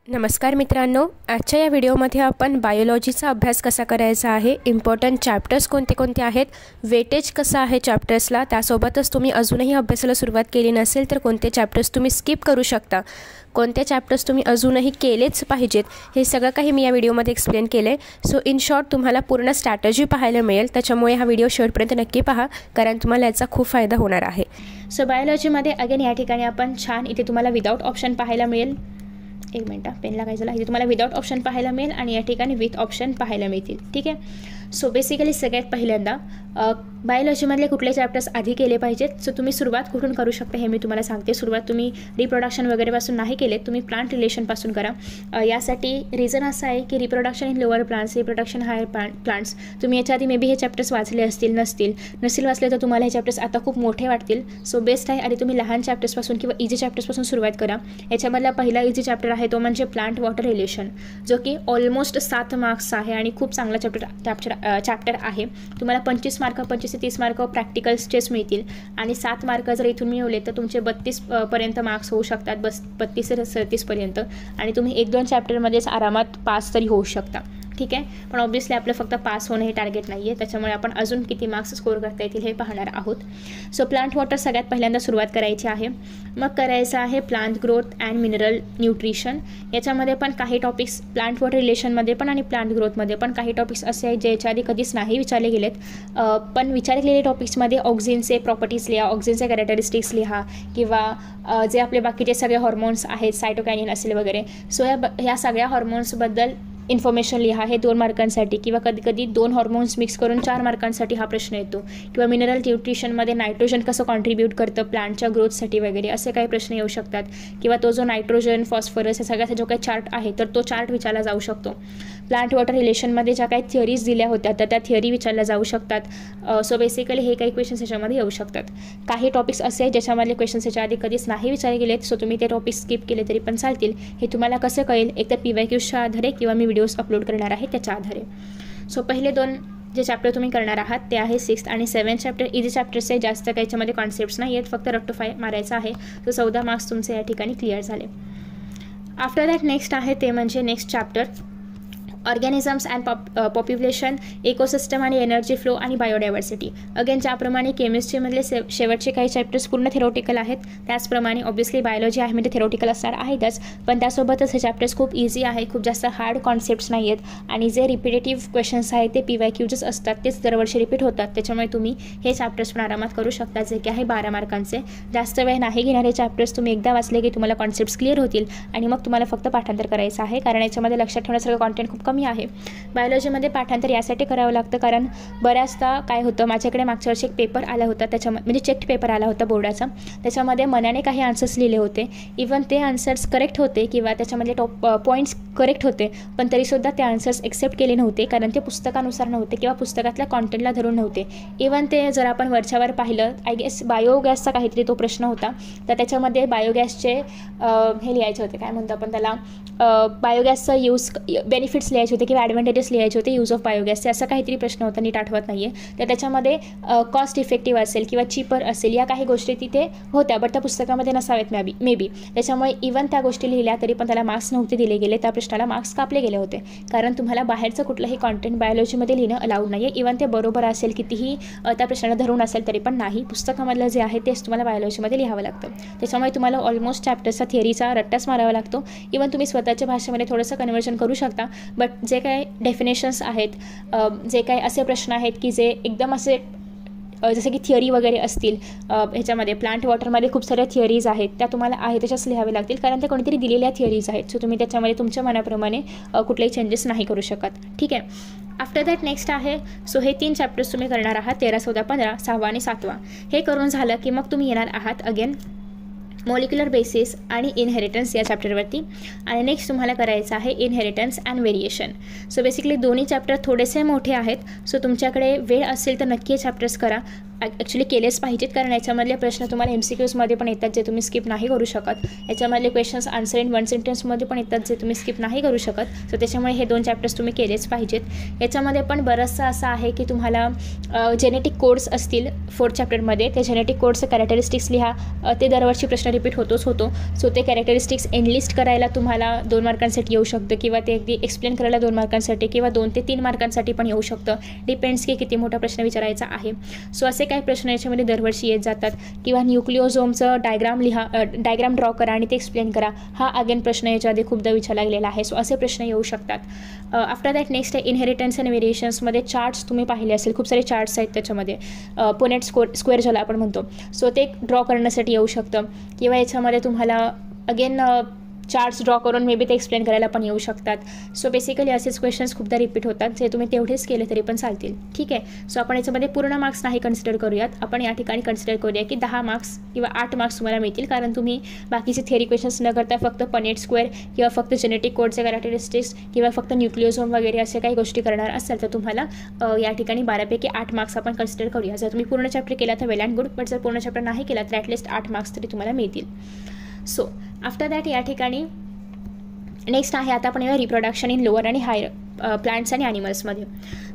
नमस्कार मित्रांनो, आजच्या या व्हिडिओमध्ये आपण बायोलॉजीचा अभ्यास कसा करायचा आहे, इम्पॉर्टंट चॅप्टर्स कोणते कोणते आहेत, वेटेज कसं आहे चॅप्टर्सला, त्यासोबतच तुम्ही अजूनही अभ्यासाला सुरुवात केली नसेल तर कोणते चॅप्टर्स तुम्ही स्किप करू शकता, कोणते चॅप्टर्स तुम्ही अजूनही केलेच पाहिजेत, हे सगळं काही मी या व्हिडिओमध्ये एक्सप्लेन केले आहे। सो इन शॉर्ट तुम्हाला पूर्ण स्ट्रॅटेजी पाहायला मिळेल, त्याच्यामुळे हा व्हिडिओ शेवटपर्यंत नक्की पहा, कारण तुम्हाला याचा खूप फायदा होणार आहे। सो बायोलॉजीमध्ये अगेन या ठिकाणी आपण छान इथे तुम्हाला विदाउट ऑप्शन पाहायला मिळेल। एक मिनट, पेनला काय झालं, इथे तुम्हाला विदाउट ऑप्शन पाहायला मिळेल आणि या ठिकाणी विथ ऑप्शन पाहायला मिळतील। ठीक आहे, सो बेसिकली सगळ्यात पहिल्यांदा बायोलॉजीमधले कुठले चॅप्टर्स आधी केले पाहिजेत, सो तुम्ही सुरुवात कुठून करू शकता हे मी तुम्हाला सांगते। सुरुवात तुम्ही रिप्रोडक्शन वगैरेपासून नाही केलेत, तुम्ही प्लांट रिलेशनपासून करा। यासाठी रिझन असं आहे की reproduction in lower plants, reproduction higher plants, तुम्ही याच्या आधी मे बी हे चॅप्टर्स वाचले असतील, नसतील वाचले तर तुम्हाला हे चॅप्टर्स आता खूप मोठे वाटतील। सो बेस्ट आहे आधी तुम्ही लहान चॅप्टर्सपासून किंवा इझी चॅप्टर्सपासून सुरुवात करा। याच्यामधला पहिला इझी चॅप्टर आहे तो म्हणजे प्लांट वॉटर रिलेशन, जो की ऑलमोस्ट 7 मार्क्स आहे आणि खूप चांगला चॅप्टर आहे। तुम्हाला 25 मार्क 25 ते 30 मार्क प्रॅक्टिकल्सचेच मिळतील आणि 7 मार्क जर इथून मिळवले तर तुमचे 32 पर्यंत मार्क्स होऊ शकतात, 32 ते 37 पर्यंत, आणि तुम्ही 1-2 चॅप्टरमध्येच आरामात पास तरी होऊ शकता। ठीक आहे, पण ऑब्व्हियसली आपलं फक्त पास होणं हे टार्गेट नाही आहे, त्याच्यामुळे आपण अजून किती मार्क्स स्कोर करता येतील हे पाहणार आहोत। सो प्लांट वॉटर सगळ्यात पहिल्यांदा सुरुवात करायची आहे, मग करायचं आहे plant growth and mineral nutrition. याच्यामध्ये पण काही टॉपिक्स प्लांट वॉटर रिलेशनमध्ये पण आणि प्लांट ग्रोथमध्ये पण काही टॉपिक्स असे आहेत जे याच्या आधी कधीच नाही विचारले गेलेत, पण विचारले गेलेले टॉपिक्समध्ये ऑक्सिनचे प्रॉपर्टीज लिहा, ऑक्सिनचे कॅरेक्टरिस्टिक्स लिहा, किंवा जे आपले बाकीचे सगळे हॉर्मोन्स आहेत, सायटोकायनिन असेल वगैरे, सो ह्या सगळ्या हॉर्मोन्सबद्दल इन्फॉर्मेशन लिहा, हे 2 मार्कांसाठी, किंवा कधी कधी 2 हॉर्मोन्स मिक्स करून 4 मार्कांसाठी हा प्रश्न येतो, किंवा मिनरल न्यूट्रिशनमध्ये नायट्रोजन कसं कॉन्ट्रीब्यूट करतं प्लांटच्या ग्रोथसाठी वगैरे असे काही प्रश्न येऊ शकतात, किंवा तो जो नायट्रोजन फॉस्फरस या सगळ्याचा जो काही चार्ट आहे तर तो चार्ट विचारला जाऊ शकतो। प्लांट वॉटर रिलेशनमध्ये ज्या काही थिअरीज दिल्या होत्या तर त्या थिअरी विचारल्या जाऊ शकतात। सो बेसिकली हे काही क्वेश्चन्स याच्यामध्ये येऊ शकतात। काही टॉपिक्स असे आहेत ज्याच्यामधले क्वेश्चन्स याच्या आधी कधीच नाही विचारले गेलेत, सो तुम्ही ते टॉपिक स्किप केले तरी पण चालतील। हे तुम्हाला कसं कळेल, एक तर PYQच्या आधारे किंवा मी व्हिडिओज अपलोड करणार आहे त्याच्या आधारे। सो पहिले 2 जे चॅप्टर तुम्ही करणार आहात ते आहे 6th आणि 7th चॅप्टर। इझी चॅप्टर्स आहे, जास्त काही याच्यामध्ये कॉन्सेप्ट्स नाही आहेत, फक्त रट टू 5 मारायचं आहे, तर 14 मार्क्स तुमचे या ठिकाणी क्लिअर झाले। आफ्टर दॅट नेक्स्ट आहे ते म्हणजे next chapter organisms and population, ecosystem आणि एनर्जी फ्लो आणि बायोडायव्हर्सिटी। अगेन ज्याप्रमाणे केमिस्ट्रीमधले शेवटचे काही चॅप्टर्स पूर्ण थेरोटिकल आहेत, त्याचप्रमाणे ऑब्व्हियसली बायोलॉजी आहे म्हणजे थेरोटिकल असणार आहेतच, पण त्यासोबतच हे चॅप्टर्स खूप इझी आहे, खूप जास्त हार्ड कॉन्सेप्ट्स नाही आहेत, आणि जे रिपिटेटिव्ह क्वेश्चन्स आहेत ते PYQचेच असतात, तेच दरवर्षी रिपीट होतात, त्याच्यामुळे तुम्ही हे चॅप्टर्स पण आरामात करू शकता, जे की आहे 12 मार्कांचे। जास्त वेळ नाही घेणारे चॅप्टर्स, तुम्ही एकदा वाचले की तुम्हाला कॉन्सेप्ट्स क्लिअर होतील आणि मग तुम्हाला फक्त पाठांतर करायचं आहे, कारण याच्यामध्ये लक्षात ठेवण्यासारखं कॉन्टेंट खूप कमी आहे। बायोलॉजीमध्ये पाठांतर यासाठी करावं लागतं कारण बऱ्याचदा काय होतं, माझ्याकडे मागच्या वर्षी एक पेपर आला होता, त्याच्यामध्ये म्हणजे चेक्ड पेपर आला होता बोर्डाचा, त्याच्यामध्ये मनाने काही आन्सर्स लिहिले होते, इवन ते आन्सर्स करेक्ट होते किंवा त्याच्यामधले टॉप पॉईंट्स करेक्ट होते, पण तरीसुद्धा ते आन्सर्स एक्सेप्ट केले नव्हते कारण ते पुस्तकानुसार नव्हते किंवा पुस्तकातल्या कॉन्टेंटला धरून नव्हते। इवन ते जर आपण वरच्यावर पाहिलं, आय गेस बायोगॅसचा काहीतरी तो प्रश्न होता, तर त्याच्यामध्ये बायोगॅसचे हे लिहायचे होते, काय म्हणतो आपण त्याला, बायोगॅसचा यूज बेनिफिट्स लिहायचे होते किंवा ॲडव्हान्टेजेस लिहायचे होते यूज ऑफ बायोगॅसचे, असा काहीतरी प्रश्न होता, नीट आठवत नाही आहे। तर त्याच्यामध्ये कॉस्ट इफेक्टिव्ह असेल किंवा चीपर असेल या काही गोष्टी तिथे होत्या, बट त्या पुस्तकामध्ये नसाव्यात मे बी, त्याच्यामुळे इवन त्या गोष्टी लिहिल्या तरी पण त्याला मार्क्स नव्हते दिले गेले, त्या प्रश्नाला मार्क्स कापले गेले होते, कारण तुम्हाला बाहेरचं कुठलंही कॉन्टेंट बायोलॉजीमध्ये लिहिणं अलाउड नाही आहे, इवन ते बरोबर असेल कितीही त्या प्रश्नाला धरून असेल तरी पण नाही, पुस्तकामधलं जे आहे तेच तुम्हाला बायोलॉजीमध्ये लिहावं लागतं, त्याच्यामुळे तुम्हाला ऑलमोस्ट चॅप्टर्सचा थिअरीचा रट्टाच मारावा लागतो। इवन तुम्ही स्वतःच्या भाषेमध्ये थोडंसं कन्वर्जन करू शकता, बट जे काही डेफिनेशन्स आहेत, जे काही असे प्रश्न आहेत की जे एकदम असे जसे की थिअरी वगैरे असतील, ह्याच्यामध्ये प्लांट वॉटरमध्ये खूप साऱ्या थिअरीज आहेत, त्या तुम्हाला आहे तशाच लिहावे लागतील, कारण त्या कोणीतरी दिलेल्या थिअरीज आहेत, सो तुम्ही त्याच्यामध्ये तुमच्या मनाप्रमाणे कुठलेही चेंजेस नाही करू शकत। ठीक आहे, आफ्टर दॅट नेक्स्ट आहे, सो हे 3 चॅप्टर्स तुम्ही करणार आहात, 13, 14, 15, 6वा आणि 7वा। हे करून झालं की मग तुम्ही येणार आहात अगेन मॉलिक्युलर बेसिस आणि इनहेरिटन्स या चॅप्टरवरती, आणि नेक्स्ट तुम्हाला करायचं आहे inheritance and variation. So basically दोन्ही चॅप्टर थोडेसे मोठे आहेत, सो तुमच्याकडे वेळ असेल तर नक्की हे चॅप्टर्स करा, ॲक्च्युली केलेच पाहिजेत, कारण याच्यामधले प्रश्न तुम्हाला MCQsमध्ये पण येतात जे तुम्ही स्किप नाही करू शकत, याच्यामधले क्वेश्चन्स आन्सर इन 1 सेंटेन्समध्ये पण येतात जे तुम्ही स्किप नाही करू शकत, सो त्याच्यामुळे हे 2 चॅप्टर्स तुम्ही केलेच पाहिजेत। याच्यामध्ये पण बरंचसं असं आहे की तुम्हाला जेनेटिक कोड्स असतील 4th चॅप्टरमध्ये, ते जेनेटिक कोड्सचे कॅरेक्टरिस्टिक्स लिहा, ते दरवर्षी प्रश्न प्रश्न रिपीट होतो. सो ते कॅरेक्टरिस्टिक्स एनलिस्ट करायला तुम्हाला 2 मार्कांसाठी येऊ शकतं, किंवा ते अगदी एक्सप्लेन करायला 2 मार्कांसाठी, किंवा 2 ते 3 मार्कांसाठी पण येऊ शकतं. डिपेंड्स की किती मोठा प्रश्न विचारायचा आहे. सो असे काही प्रश्न याच्यामध्ये दरवर्षी येत जातात. किंवा न्यूक्लिओझोमचं डायग्राम ड्रॉ करा आणि ते एक्सप्लेन करा, हा अगेन प्रश्न याच्याआधी खूपदा विचारला गेलेला आहे. सो असे प्रश्न येऊ शकतात. आफ्टर दॅट नेक्स्ट आहे इनहेरिटन्स अँड व्हेरिएशन्समध्ये चार्ट्स तुम्ही पाहिले असेल, खूप सारे चार्ट्स आहेत त्याच्यामध्ये. पुनेट स्क्वेअर ज्याला आपण म्हणतो, सो ते ड्रॉ करण्यासाठी येऊ शकतं. किंवा याच्यामध्ये तुम्हाला अगेन चार्ट्स ड्रॉ करून मे बी ते एक्सप्लेन करायला पण येऊ शकतात. सो बेसिकली असेच क्वेश्चन्स खूपदा रिपीट होतात, जे तुम्ही तेवढेच केले तरी पण चालतील. ठीक आहे. सो आपण याच्यामध्ये पूर्ण मार्क्स नाही कन्सिडर करूयात. आपण या ठिकाणी कन्सिडर करूया की 10 मार्क्स किंवा 8 मार्क्स तुम्हाला मिळतील, कारण तुम्ही बाकीचे थेअरी क्वेश्चन्स न करता फक्त पनेट स्क्वेअर किंवा फक्त जेनेटिक कोडचे कॅरेक्टरिस्टिक्स किंवा फक्त न्यूक्लिओझोम वगैरे असे काही गोष्टी करणार असाल तर तुम्हाला या ठिकाणी 12पैकी 8 मार्क्स आपण कन्सिडर करूया. जर तुम्ही पूर्ण चॅप्टर केला तर वेल अँड गुड, बट जर पूर्ण चॅप्टर नाही केला तर ॲटलिस्ट 8 मार्क्स तरी तुम्हाला मिळतील. सो आफ्टर दॅट या ठिकाणी नेक्स्ट आहे आता आपण रिप्रोडक्शन इन लोअर आणि हायर प्लांट्स आणि ॲनिमल्समध्ये.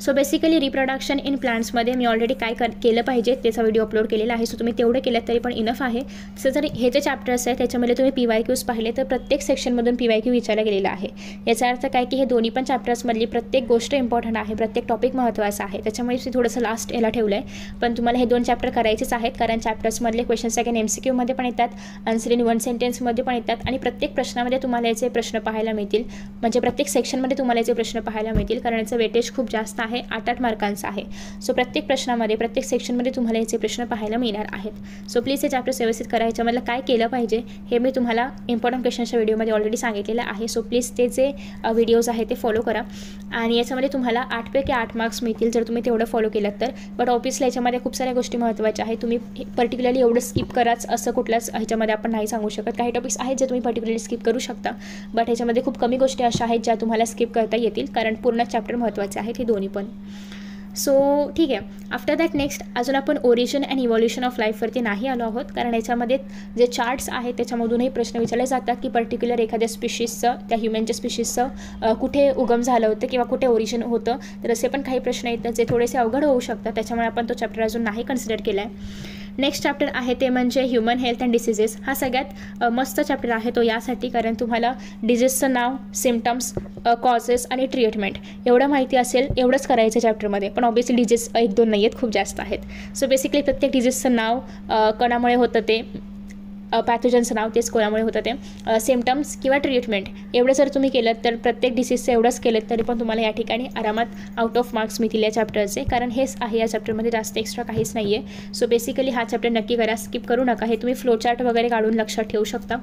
सो बेसिकली रिप्रोडक्शन इन प्लांट्समध्ये मी ऑलरेडी काय केलं पाहिजे त्याचा व्हिडिओ अपलोड केलेला आहे. सो तुम्ही तेवढं केलं तरी पण इनफ आहे. तसं जर हे जे चॅप्टर्स आहे त्याच्यामध्ये तुम्ही PYQs पाहिले तर प्रत्येक सेक्शनमधून PYQ विचारला गेलेला आहे. याचा अर्थ काय की हे दोन्ही पण चॅप्टर्समधली प्रत्येक गोष्ट इम्पॉर्टंट आहे, प्रत्येक टॉपिक महत्त्वाचा आहे. त्याच्यामुळे मी थोडंसं लास्ट याला ठेवलं आहे. पण तुम्हाला हे 2 चॅप्टर करायचेच आहेत, कारण चॅप्टर्समधले क्वेश्चन्स अगेन MCQमध्ये पण येतात, आन्सर इन 1 सेंटेन्समध्ये पण येतात, आणि प्रत्येक प्रश्नामध्ये तुम्हाला याचे प्रश्न पाहायला मिळतील. म्हणजे प्रत्येक सेक्शनमध्ये तुम्हाला याचे प्रश्न पाहायला मिळतील, कारण याचं वेटेज खूप जास्त आहे, 8-8 मार्कांचं आहे. सो प्रत्येक प्रश्नामध्ये प्रत्येक सेक्शनमध्ये तुम्हाला याचे प्रश्न पाहायला मिळणार आहेत. सो प्लीज हे चॅप्टर्स व्यवस्थित करायचं. मला काय केलं पाहिजे हे मी तुम्हाला इम्पॉर्टंट क्वेश्चन्सच्या व्हिडिओमध्ये ऑलरेडी सांगितलेलं आहे. सो प्लीज ते जे व्हिडिओज आहेत ते फॉलो करा, आणि याच्यामध्ये तुम्हाला 8पैकी 8 मार्क्स मिळतील जर तुम्ही तेवढं फॉलो केलं तर. बट ऑब्वियसली याच्यामध्ये खूप साऱ्या गोष्टी महत्त्वाच्या आहेत. तुम्ही पर्टिक्युलरली एवढं स्किप कराच असं कुठल्याच ह्याच्यामध्ये आपण नाही सांगू शकत. काही टॉपिक्स आहेत जे तुम्ही पर्टिक्युलरली स्किप करू शकता, बट ह्याच्यामध्ये खूप कमी गोष्टी अशा आहेत ज्या तुम्हाला स्किप करता येतील, कारण पूर्ण चॅप्टर महत्त्वाचे आहेत हे दोन्ही पण. सो ठीक आहे. आफ्टर दॅट नेक्स्ट अजून आपण ओरिजिन अँड इव्हॉल्युशन ऑफ लाईफवरती नाही आलो आहोत, कारण याच्यामध्ये जे चार्ट्स आहेत त्याच्यामधूनही प्रश्न विचारले जातात की पर्टिक्युलर एखाद्या स्पीशीजचं, त्या ह्युमनच्या स्पीशीजचं कुठे उगम झालं होतं किंवा कुठे ओरिजिन होतं. तर असे पण काही प्रश्न येतात जे थोडेसे अवघड होऊ शकतात, त्याच्यामुळे आपण तो चॅप्टर अजून नाही कन्सिडर केला आहे. नेक्स्ट चॅप्टर आहे ते म्हणजे ह्युमन हेल्थ अँड डिसीजेस. हा सगळ्यात मस्त चॅप्टर आहे तो यासाठी, कारण तुम्हाला डिजीजचं नाव, सिम्टम्स, कॉजेस आणि ट्रीटमेंट एवढं माहिती असेल, एवढंच करायचं चॅप्टरमध्ये. पण ऑब्वियसली डिजीज 1-2 नाही आहेत, खूप जास्त आहेत. सो बेसिकली प्रत्येक डिजीजचं नाव, कोणामुळे होतं ते, पॅथोजनचं नाव, तेच कोणामुळे होतं ते, सिम्टम्स किंवा ट्रीटमेंट एवढं जर तुम्ही केलं तर प्रत्येक डिसीजचं एवढंच केलं तरी पण तुम्हाला या ठिकाणी आरामात आउट ऑफ मार्क्स मिळतील या चॅप्टरचे, कारण हेच आहे या चॅप्टरमध्ये, जास्त एक्स्ट्रा काहीच नाही आहे. सो बेसिकली हा चॅप्टर नक्की करा, स्किप करू नका. हे तुम्ही फ्लोचार्ट वगैरे काढून लक्षात ठेवू शकता.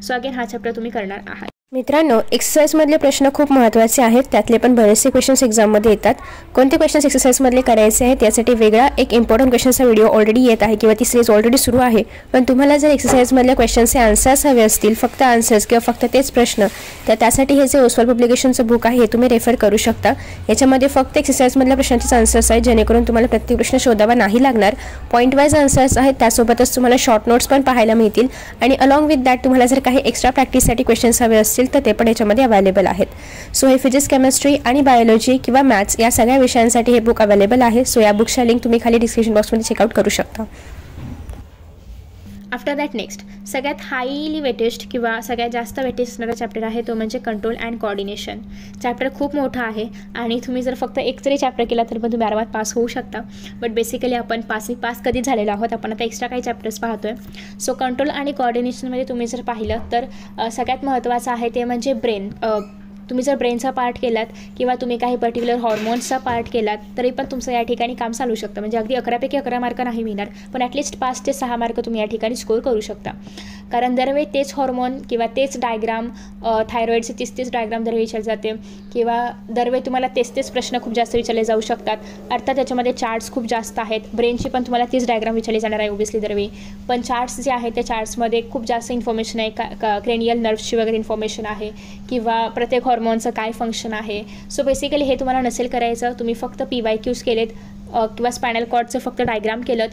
सो अगेन हा चॅप्टर तुम्ही करणार आहात. मित्रांनो, एक्सरसाइजमधले प्रश्न खूप महत्त्वाचे आहेत, त्यातले पण बरेचसे क्वेश्चन्स एक्झाममध्ये येतात. कोणते क्वेश्चन्स एक्सरसाइजमधले करायचे आहेत यासाठी वेगळा एक इम्पॉर्टंट क्वेश्चन्सचा व्हिडिओ ऑलरेडी येत आहे, किंवा ती सिरीज ऑलरेडी सुरू आहे. पण तुम्हाला जर एक्सरसाइजमधल्या क्वेश्चन्सचे आन्सर्स हवे असतील, फक्त आन्सर्स किंवा फक्त तेच प्रश्न, तर त्यासाठी हे जे ओसवाल पब्लिकेशनचं बुक आहे हे तुम्ही रेफर करू शकता. याच्यामध्ये फक्त एक्सरसाइजमधल्या प्रश्नांचेच आन्सर्स आहेत, जेणेकरून तुम्हाला प्रत्येक प्रश्न शोधावा नाही लागणार. पॉईंट वाईज आन्सर्स आहेत, त्यासोबतच तुम्हाला शॉर्ट नोट्स पण पाहायला मिळतील. आणि अलॉंग विथ दॅट तुम्हाला जर काही एक्स्ट्रा प्रॅक्टिससाठी क्वेश्चन्स हवे असतील तर ते पण याच्यामध्ये अवेलेबल आहेत. सो हे फिजिक्स, केमिस्ट्री आणि बायोलॉजी किंवा मॅथ्स या सगळ्या विषयांसाठी हे बुक अवेलेबल आहे. सो या बुकच्या लिंक तुम्ही खाली डिस्क्रिप्शन बॉक्समध्ये चेकआउट करू शकता. आफ्टर दॅट नेक्स्ट सगळ्यात हायली वेटेस्ट किंवा सगळ्यात जास्त वेटेज असणारा चॅप्टर आहे तो म्हणजे कंट्रोल अँड कोऑर्डिनेशन. चॅप्टर खूप मोठा आहे आणि तुम्ही जर फक्त एक जरी चॅप्टर केला तर पण तुम्ही आरामात पास होऊ शकता. बट बेसिकली आपण पास कधीच झालेलो आहोत, आपण आता एक्स्ट्रा काही चॅप्टर्स पाहतोय. सो कंट्रोल आणि कोऑर्डिनेशनमध्ये तुम्ही जर पाहिलं तर सगळ्यात महत्त्वाचं आहे ते म्हणजे ब्रेन. तुम्ही जर ब्रेनचा पार्ट केलात किंवा तुम्ही काही पर्टिक्युलर हॉर्मोन्सचा पार्ट केलात तरी पण तुमचं या ठिकाणी काम चालू शकतं. म्हणजे अगदी 11पैकी 11 मार्क नाही मिळणार, पण ॲटलिस्ट 5 ते 6 मार्क तुम्ही या ठिकाणी स्कोर करू शकता. कारण दरवेळी तेच हॉर्मोन किंवा तेच डायग्राम, थायरॉईडचे 30 डायग्राम दरवेळी विचारले जाते, किंवा दरवेळी तुम्हाला तेच प्रश्न खूप जास्त विचारले जाऊ शकतात. अर्थात त्याच्यामध्ये चार्ट्स खूप जास्त आहेत. ब्रेनची पण तुम्हाला 30 डायग्राम विचारले जाणार आहे ओबियसली दरवेळी, पण चार्ट्स जे आहेत त्या चार्ट्समध्ये खूप जास्त इन्फॉर्मेशन आहे. क्रेनियल नर्व्सची वगैरे इन्फॉर्मेशन आहे, किंवा प्रत्येक हॉर्मोनचं काय फंक्शन आहे. सो बेसिकली हे तुम्हाला नसेल करायचं, तुम्ही फक्त PYQs केलेत किंवा स्पायनल कॉर्डचं फक्त डायग्राम केलं,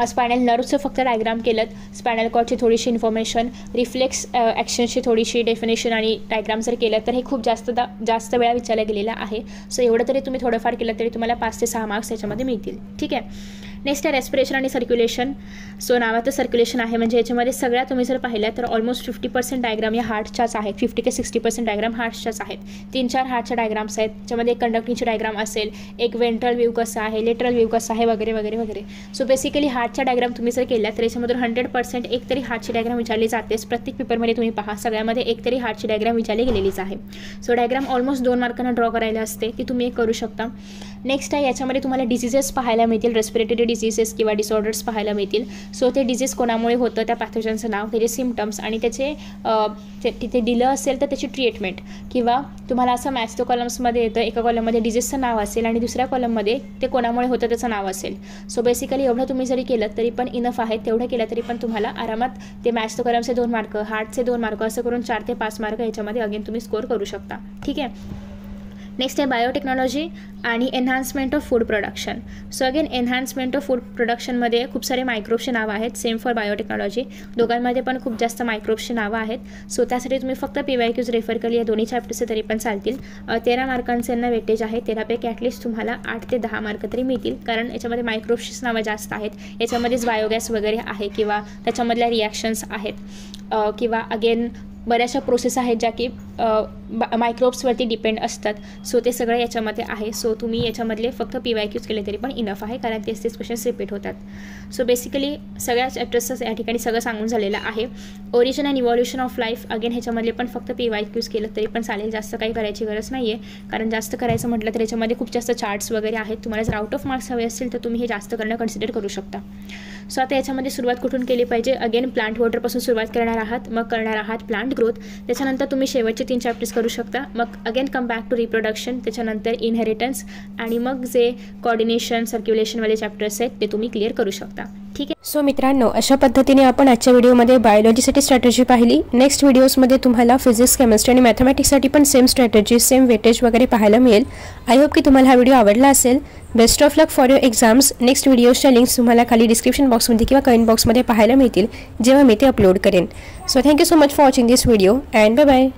स्पायनल नर्वचं फक्त डायग्राम केलं, स्पायनल कॉर्डची थोडीशी इन्फॉर्मेशन, रिफ्लेक्स ॲक्शनची थोडीशी डेफिनेशन आणि डायग्राम जर केलं तर हे खूप जास्त वेळा विचारलं गेलेलं आहे. सो एवढं तरी तुम्ही थोडंफार केलं तरी तुम्हाला 5 ते 6 मार्क्स याच्यामध्ये मिळतील. ठीक आहे. नेक्स्ट आहे रेस्पिरेशन आणि सर्क्युलेशन. सो नावाचं सर्क्युलेशन आहे, म्हणजे याच्यामध्ये सगळ्या तुम्ही जर पाहिल्या तर ऑलमोस्ट 50% डायग्राम या हार्टच्याच आहेत. 50 ते 60% डायग्राम हार्टच्याच आहेत. 3-4 हार्टच्या डायग्राम्स आहेत. त्याच्यामध्ये एक कंडक्टिंगची डायग्राम असेल, एक वेंट्रल व्ह्यू कसा आहे, लेटरल व्ह्यू कसा आहे, वगैरे वगैरे वगैरे. सो बेसिकली हार्टच्या डायग्राम तुम्ही जर केल्या तर याच्यामधून 100% एक तरी हार्टची डायग्राम विचारली जातेच. प्रत्येक पेपरमध्ये तुम्ही पहा सगळ्यामध्ये एक तरी हार्टची डायग्राम विचारली गेलेलीच आहे. सो डायग्राम ऑलमोस्ट 2 मार्कांना ड्रॉ करायला असते, ती तुम्ही एक करू शकता. नेक्स्ट आहे याच्यामध्ये तुम्हाला डिझिजेस पाहायला मिळतील, रेस्पिरेटरी डिझिजेस किंवा डिसऑर्डर्स पाहायला मिळतील. सो ते डिझीज कोणामुळे होतं, त्या पॅथोजनचं नाव, त्याचे सिम्पटम्स आणि त्याचे तिथे दिलं असेल तर त्याची ट्रीटमेंट, किंवा तुम्हाला असं मॅच तो कॉलम्समध्ये येतं, एका कॉलममध्ये डिझीजचं नाव असेल आणि दुसऱ्या कॉलममध्ये ते कोणामुळे होतं त्याचं नाव असेल. सो बेसिकली एवढं तुम्ही जरी केलं तरी पण इनफ आहे. तेवढं केलं तरी पण तुम्हाला आरामात ते मॅच तो कॉलमचे 2 मार्क, हार्टचे 2 मार्क, असं करून 4 ते 5 मार्क याच्यामध्ये अगेन तुम्ही स्कोर करू शकता. ठीक आहे. नेक्स्ट आहे बायोटेक्नॉलॉजी आणि enhancement of food production. So again enhancement of food प्रोडक्शनमध्ये खूप सारे मायक्रोब्सची नावं आहेत. सेम फॉर बायोटेक्नॉलॉजी, दोघांमध्ये पण खूप जास्त मायक्रोब्सची नावं आहेत. सो त्यासाठी तुम्ही फक्त PYQs रेफर केली, या दोन्ही चॅप्टर्सचे तरी पण चालतील. 13 मार्कांचे यांना वेटेज आहे. 13पैकी ॲटलिस्ट तुम्हाला 8 ते 10 मार्क तरी मिळतील, कारण याच्यामध्ये मायक्रोब्सचीच नावं जास्त आहेत. याच्यामध्येच बायोगॅस वगैरे आहे, किंवा त्याच्यामधल्या रिॲक्शन्स आहेत, किंवा अगेन बऱ्याचशा प्रोसेस आहेत ज्या की मायक्रोब्सवरती डिपेंड असतात. सो ते सगळं याच्यामध्ये आहे. सो तुम्ही याच्यामधले फक्त PYQs केले तरी पण इनफ आहे, कारण तेच क्वेश्चन्स रिपीट होतात. सो बेसिकली सगळ्या चॅप्टर्सचं या ठिकाणी सगळं सांगून झालेलं आहे. Origin and evolution of life, again ह्याच्यामधले पण फक्त PYQs केलं तरी पण चालेल, जास्त काही करायची गरज नाही आहे, कारण जास्त करायचं म्हटलं तर याच्यामध्ये खूप जास्त चार्ट्स वगैरे आहेत. तुम्हाला जर आउट ऑफ मार्क्स हवे असतील तर तुम्ही हे जास्त करणं कन्सिडर करू शकता. सो आता याच्यामध्ये सुरुवात कुठून केली पाहिजे, अगेन प्लांट वॉटरपासून सुरुवात करणार आहात, मग करणार आहात प्लांट ग्रोथ, त्याच्यानंतर तुम्ही शेवटचे 3 चॅप्टर्स करू शकता. मग again come back to reproduction, त्याच्यानंतर इनहेरिटन्स, आणि मग जे कॉर्डिनेशन सर्क्युलेशनवाले चॅप्टर्स आहेत ते तुम्ही क्लिअर करू शकता. ठीक आहे. सो मित्रांनो, अशा पद्धतीने आपण आजच्या व्हिडिओमध्ये बायोलॉजीसाठी स्ट्रॅटेजी पाहिली. नेक्स्ट व्हिडिओजमध्ये तुम्हाला फिजिक्स, केमिस्ट्री आणि मॅथमॅटिक्ससाठी पण सेम स्ट्रॅटेजी, सेम वेटेज वगैरे पाहायला मिळेल. आय होप की तुम्हाला हा व्हिडिओ आवडला असेल. Best of luck for your exams. Next व्हिडिओजच्या लिंक्स तुम्हाला खाली डिस्क्रिप्शन बॉक्समध्ये किंवा कमेंट बॉक्समध्ये पाहायला मिळतील जेव्हा मी ते अपलोड करेन. So thank you so much for watching this video and bye bye.